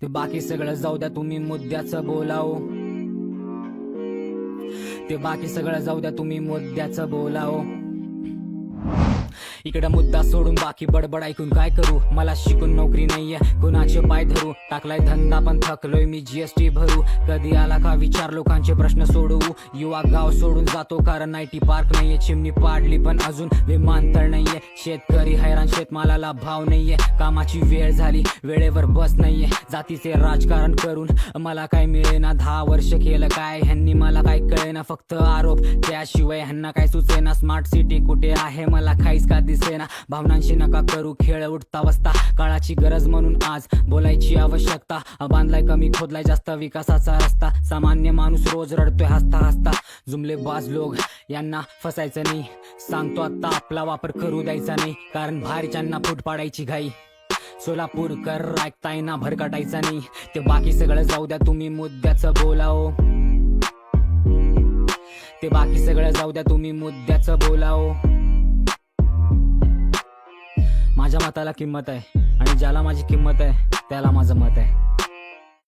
ते बाकी सगळं जाऊ द्या, तुम्ही मुद्द्याचं बोलाओ. ते बाकी सगळं जाऊ द्या, तुम्ही मुद्द्याचं बोलाओ. इकडे मुद्दा सोडून बाकी बडबड ऐकून काय करू. मला शिकून नोकरी नाहीये, कुणाचे पाय धरू. टाकलाय धंदा पण थकलोय मी जीएसटी भरू. कधी आला का विचार, लोकांचे प्रश्न सोडवू. युवा गाव सोडून जातो कारण आयटी पार्क नाहीये. चिमणी पाडली पण अजून विमानतळ नाहीये. शेतकरी हैराण, शेतमालाला भाव नाहीये. कामाची वेळ झाली, वेळेवर बस नाहीये. जातीचे राजकारण करून मला काय मिळेना. 10 वर्ष केलं काय ह्यांनी, मला काय कळेना. फक्त आरोप, त्याशिवाय ह्यांना काय सुचेना. स्मार्ट सिटी कुठे आहे मला काहीच का दिसेना. भावनांशी नका करू खेळ, उठता बसता. काळाची गरज म्हणून आज बोलायची आवश्यकता. बांधलाय कमी, खोदलाय जास्त विकासाचा रस्ता. सामान्य माणूस रोज रडतोय हसता हसता. जुमले बाज लोक यांना फसायचं नाही. सांगतो आता आपला वापर करू द्यायचा नाही, कारण बाहेरच्यांना फूट पाडायची घाई. सोलापूरकर ऐकताय ना, भरकटायचा नाही. ते बाकी सगळं जाऊ द्या, तुम्ही मुद्द्याचं बोलाओ. ते बाकी सगळं जाऊ द्या, तुम्ही मुद्द्याचं बोलाओ. माझ्या मताला किंमत आहे आणि ज्याला माझी किंमत आहे त्याला माझं मत आहे.